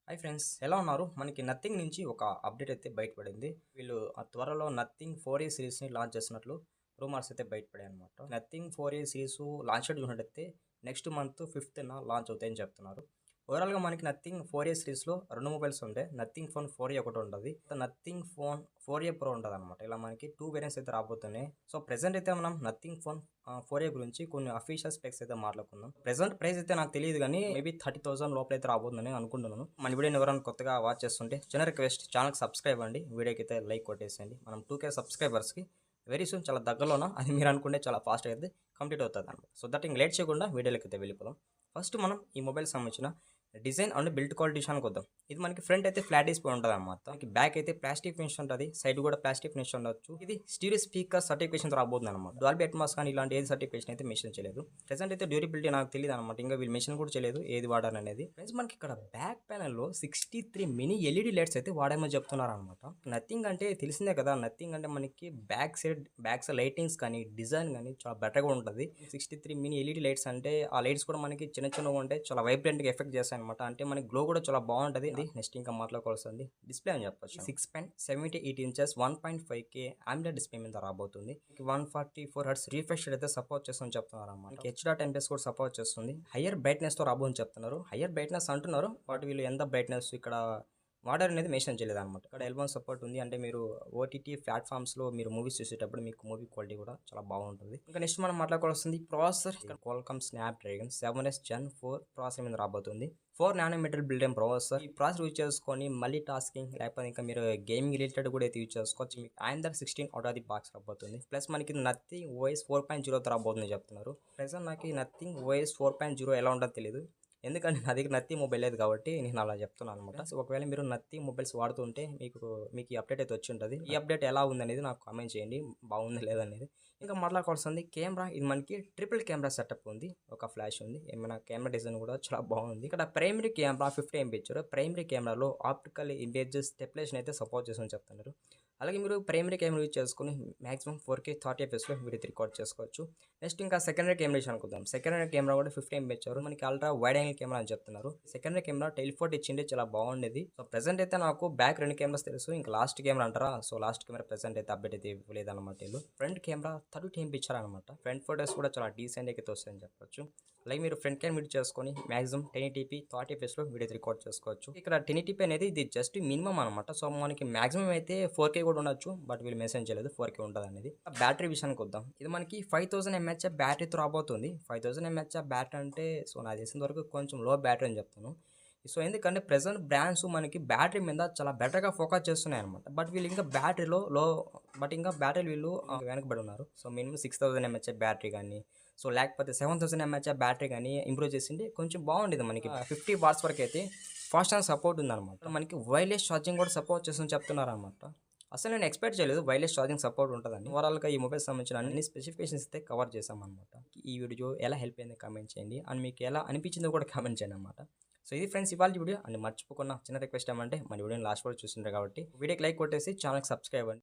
Hi friends, ఎలా ఉన్నారు? మనకి నథింగ్ నుంచి ఒక అప్డేట్ అయితే బయటపడింది. వీళ్ళు త్వరలో నథింగ్ 4A సిరీస్ని లాంచ్ చేస్తున్నట్లు రూమర్స్ అయితే బయటపడాయి అనమాట. Nothing 4A series launch schedule చూసినట్టయితే నెక్స్ట్ మంత్ 5th లాంచ్ అవుతాయని చెప్తున్నారు. ఓవరాల్గా మనకి నథింగ్ 4A సిరీస్లో రెండు మొబైల్స్ ఉంటాయి. నథింగ్ ఫోన్ 4A ఒకటి ఉంటుంది, నథింగ్ ఫోన్ 4A ప్రో ఉంటుంది అనమాట. ఇలా మనకి టూ వేరియంట్స్ అయితే రాబోతున్నాయి. సో ప్రెసెంట్ అయితే మనం నథింగ్ ఫోన్ 4A గురించి కొన్ని అఫీషియల్ స్పెక్స్ అయితే మాట్లాడుకుందాం. ప్రెసెంట్ ప్రైస్ అయితే నాకు తెలియదు, కానీ మేబీ 30,000 లోపల అయితే రాబోతుందని అనుకుంటున్నాను. మన వీడియోని ఎవరైనా కొత్తగా వాచ్ చేస్తుంటే చిన్న రిక్వెస్ట్, ఛానల్కి సబ్స్క్రైబ్ అండి, వీడియోకి అయితే లైక్ కొట్టేసేయండి. మనం 2K సబ్స్క్రైబర్స్కి వెరీ సూన్, చాలా దగ్గరలోన, అది మీరు అనుకుంటే చాలా ఫాస్ట్గా అయితే కంప్లీట్ అవుతుంది అనమాట. సో దట్ ఇంక లేట్ చేయకుండా వీడియోకి అయితే వెళ్ళిపోదాం. ఫస్ట్ మనం ఈ మొబైల్ సంబంధించిన డిజైన్ అండ్ బిల్డ్ క్వాలిటీ విషయానికి వద్దాం. ఇది మనకి ఫ్రంట్ అయితే ఫ్లాట్ డిస్ప్లే ఉంటుంది అనమాట. మనకి బ్యాక్ అయితే ప్లాస్టిక్ ఫినిష్ ఉంటుంది, సైడ్ కూడా ప్లాస్టిక్ ఫినిష్ ఉండొచ్చు. ఇది స్టీరియో స్పీకర్ సర్టిఫికేషన్ రాబోతుంది అనమాట. డాల్బీ అట్మాస్ కానీ ఇలాంటి ఏది సర్టిఫికేషన్ అయితే మెన్షన్ చేయలేదు. ప్రెసెంట్ అయితే డ్యూరబిలిటీ నాకు తెలియదు అనమాట, ఇంకా వీళ్ళు మెన్షన్ కూడా చేయలేదు ఏది వాడారు అనేది. ఫ్రెండ్స్, మనకి ఇక్కడ బ్యాక్ ప్యానల్ లో 63 మినీ ఎల్ఈడి లైట్స్ అయితే వాడామని చెప్తున్నారు అనమాట. నథింగ్ అంటే తెలిసిందే కదా, నథింగ్ అంటే మనకి బ్యాక్ సైడ్ లైటింగ్స్ కానీ డిజైన్ కానీ చాలా బెటర్గా ఉంటుంది. 63 మినీ ఎల్ఈడి లైట్స్ అంటే ఆ లైట్స్ కూడా మనకి చిన్న చిన్నగా ఉంటాయి, చాలా వైబ్రెంట్గా ఎఫెక్ట్ చేస్తాయి అనమాట. అంటే మనకి గ్లో కూడా చాలా బాగుంటుంది. నెక్స్ట్ ఇంకా మాట్లాడుకోవాల్సింది డిస్ప్లే అని చెప్పొచ్చు. 6.78 ఇంచెస్ 1.5K AMOLED డిస్ప్లే మీద రాబోతుంది. 144 హెర్ట్జ్ రిఫ్రెష్ అయితే సపోర్ట్ చేస్తుందని చెప్తున్నారు అన్నమాట. H.10+ కూడా సపోర్ట్ చేస్తుంది. హయ్యర్ బ్రైట్నెస్ తో రాబోని చెప్తున్నారు. హయ్యర్ బ్రైట్నెస్ అంటున్నారు, బట్ వీళ్ళు ఎంత బ్రైట్నెస్ ఇక్కడ వాటర్ అనేది మెన్షన్ చేయలేదు అనమాట. ఇక్కడ L1 సపోర్ట్ ఉంది, అంటే మీరు ఓటీటీ ప్లాట్ఫామ్స్లో మీరు మూవీస్ చూసేటప్పుడు మీకు మూవీ క్వాలిటీ కూడా చాలా బాగుంటుంది. ఇంకా నెక్స్ట్ మనం మాట్లాడుకోవాల్సింది ప్రాసెసర్. ఇక్కడ Qualcomm Snapdragon 7S Gen 4 processor మీద రాబోతుంది. 4nm build in processor. ఈ ప్రాసెసర్ యూజ్ చేసుకొని మళ్ళీ టాస్కింగ్ లేకపోతే ఇంకా మీరు గేమింగ్ రిలేటెడ్ కూడా అయితే యూజ్ చేసుకోవచ్చు. మీకు Android 16 out of the box రాబోతుంది. ప్లస్ మనకి నథింగ్ OS 4.0 రాబోతుంది చెప్తున్నారు. ప్రెసెంట్ నాకు నథింగ్ OS 4.0 ఎలా ఉంటుందో తెలియదు, ఎందుకంటే నా దగ్గర నథింగ్ మొబైల్ లేదు కాబట్టి నేను అలా చెప్తున్నాను అనమాట. సో ఒకవేళ మీరు నథింగ్ మొబైల్స్ వాడుతుంటే మీకు ఈ అప్డేట్ అయితే వచ్చి ఉంటుంది. ఈ అప్డేట్ ఎలా ఉందనేది నాకు కామెంట్ చేయండి, బాగుంది లేదనేది. ఇంకా మాట్లాడుకోవాల్సింది కెమెరా. ఇది మనకి ట్రిపుల్ కెమెరా సెటప్ ఉంది, ఒక ఫ్లాష్ ఉంది, ఏమైనా కెమెరా డిజైన్ కూడా చాలా బాగుంది. ఇక్కడ ప్రైమరీ కెమెరా 50 MP ఇచ్చారు. ప్రైమరీ కెమెరాలో ఆప్టికల్ ఇమేజెస్ స్టెబిలైజేషన్ అయితే సపోర్ట్ చేసి చెప్తున్నారు. అలాగే మీరు ప్రైమరీ కెమెరా యూజ్ చేసుకుని maximum 4K 30 FPS video record చేసుకోవచ్చు. నెక్స్ట్ ఇంకా సెకండరీ కెమెరా విషయానికి వద్దాం. సెకండరీ కెమెరా కూడా 50 MP ఇచ్చారు. మనకి అల్ట్రా వైడ్ యాంగిల్ కెమెరా అని చెప్తున్నారు. సెకండరీ కెమెరా టెలిఫోటో ఇచ్చిండే చాలా బాగుండేది. సో ప్రెసెంట్ అయితే నాకు బ్యాక్ రెండు కెమెరాస్ తెలుసు, ఇంకా లాస్ట్ కెమెరా అంటారా, సో లాస్ట్ కెమెరా ప్రెసెంట్ అయితే అప్డేట్ అయితే ఇవ్వలేదు అనమాట. వీళ్ళు ఫ్రంట్ కెమెరా 30 MP ఇచ్చారనమాట. ఫ్రంట్ ఫోటోస్ కూడా చాలా డీసెంట్ అయితే వస్తాయని చెప్పొచ్చు. అలాగే మీరు ఫ్రంట్ కెమెరా యూజ్ చేసుకొని maximum 1080p 30 FPS video record చేసుకోవచ్చు. ఇక్కడ 1080p అనేది ఇది జస్ట్ మినిమం అనమాట. సో మనకి మాక్సిమం అయితే 4K కూడా ఉండొచ్చు, బట్ వీళ్ళు మెన్షన్ చేయలేదు 4K ఉంటుంది అనేది. బ్యాటరీ విషయానికి వద్దాం. ఇది మనకి 5000 mAh బ్యాటరీతో రాబోతుంది. 5000 mAh బ్యాటరీ అంటే సో నాకు తెలిసిన వరకు కొంచెం లో బ్యాటరీ అని చెప్తాను. సో ఎందుకంటే ప్రెసెంట్ బ్రాండ్స్ మనకి బ్యాటరీ మీద చాలా బెటర్గా ఫోకస్ చేస్తున్నాయి అనమాట. బట్ వీళ్ళు ఇంకా బ్యాటరీలో ఇంకా బ్యాటరీ వీళ్ళు వెనకబడి ఉన్నారు. సో మినిమం 6000 mAh బ్యాటరీ కానీ, సో లేకపోతే 7000 mAh బ్యాటరీ కానీ ఇంప్రూవ్ చేసింటే కొంచెం బాగుండేది. మనకి 50 వాట్స్ వరకు అయితే ఫాస్ట్ ఛార్జింగ్ సపోర్ట్ ఉందన్నమాట. మనకి వైర్లెస్ ఛార్జింగ్ కూడా సపోర్ట్ చేస్తుందని చెప్తున్నారు అనమాట. అసలు నేను ఎక్స్పెక్ట్ చేయలేదు వైర్లెస్ ఛార్జింగ్ సపోర్ట్ ఉంటుందని. ఓవరాల్గా ఈ మొబైల్ సంబంధించిన అన్ని స్పెసిఫికేషన్స్ అయితే కవర్ చేసామన్నమాట. ఈ వీడియో ఎలా హెల్ప్ అయిందో కామెంట్ చేయండి, అండ్ మీకు ఎలా అనిపించిందో కూడా కామెంట్ చేయండి అనమాట. సో ఇది ఫ్రెండ్స్ ఇవాళ వీడియో. అండ్ మర్చిపోకుండా చిన్న రిక్వెస్ట్ ఏమంటే మన వీడియోని లాస్ట్ వరకు చూసింటారు కాబట్టి వీడియోకి లైక్ కొట్టేసి ఛానల్కి సబ్స్క్రైబ్ అవ్వండి.